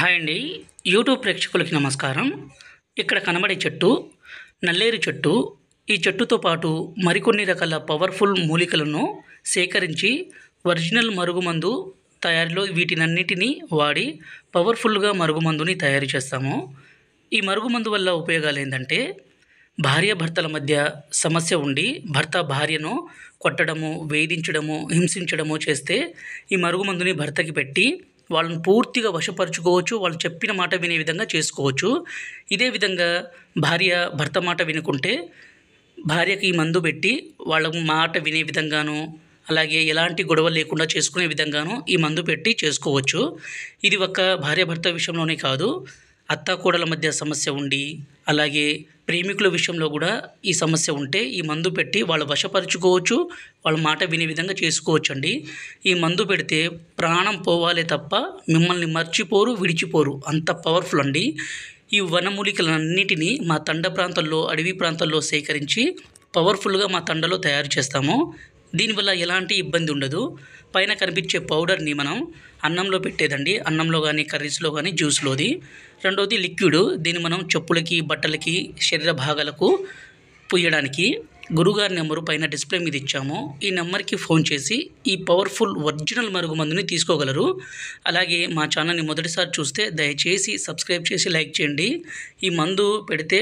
Hi అండి. YouTube ప్రేక్షకులకి నమస్కారం. ఇక్కడ కనబడే చెట్టు నల్లేరు చెట్టు. ఈ చెట్టుతో పాటు మరికొన్ని రకాల పవర్ఫుల్ మూలికలను సేకరించి ఒరిజినల్ మరుగుమందు తయారీలో వీటినన్నిటినీ వాడి పవర్ఫుల్గా మరుగుమందుని తయారు చేస్తాము. ఈ మరుగుమందు వల్ల ఉపయోగాలు ఏంటంటే, భార్యాభర్తల మధ్య సమస్య ఉండి భర్త భార్యను కొట్టడము, వేధించడము, హింసించడము చేస్తే ఈ మరుగుమందుని భర్తకి పెట్టి వాళ్ళని పూర్తిగా వశపరుచుకోవచ్చు. వాళ్ళు చెప్పిన మాట వినే విధంగా చేసుకోవచ్చు. ఇదే విధంగా భార్య భర్త మాట వినుకుంటే భార్యకి ఈ మందు పెట్టి వాళ్ళ మాట వినే విధంగాను, అలాగే ఎలాంటి గొడవ లేకుండా చేసుకునే విధంగాను ఈ మందు పెట్టి చేసుకోవచ్చు. ఇది ఒక్క భార్యాభర్త విషయంలోనే కాదు, అత్తాకోడల మధ్య సమస్య ఉండి, అలాగే ప్రేమికుల విషయంలో కూడా ఈ సమస్య ఉంటే ఈ మందు పెట్టి వాళ్ళు వశపరుచుకోవచ్చు. వాళ్ళ మాట వినే విధంగా చేసుకోవచ్చండి. ఈ మందు పెడితే ప్రాణం పోవాలే తప్ప మిమ్మల్ని మర్చిపోరు, విడిచిపోరు. అంత పవర్ఫుల్ అండి. ఈ వనమూలికలన్నిటినీ మా తండ ప్రాంతాల్లో, అడవి ప్రాంతాల్లో సేకరించి పవర్ఫుల్గా మా తండలో తయారు చేస్తాము. దీనివల్ల ఎలాంటి ఇబ్బంది ఉండదు. పైన కనిపించే పౌడర్ని మనం అన్నంలో పెట్టేదండి. అన్నంలో కానీ, కర్రీస్లో కానీ, జ్యూస్లోది. రెండవది లిక్విడ్. దీన్ని మనం చెప్పులకి, బట్టలకి, శరీర భాగాలకు పూయడానికి. గురుగారి నెంబరు పైన డిస్ప్లే మీద ఇచ్చాము. ఈ నెంబర్కి ఫోన్ చేసి ఈ పవర్ఫుల్ ఒరిజినల్ మరుగుమందుని తీసుకోగలరు. అలాగే మా ఛానల్ని మొదటిసారి చూస్తే దయచేసి సబ్స్క్రైబ్ చేసి లైక్ చేయండి. ఈ మందు పెడితే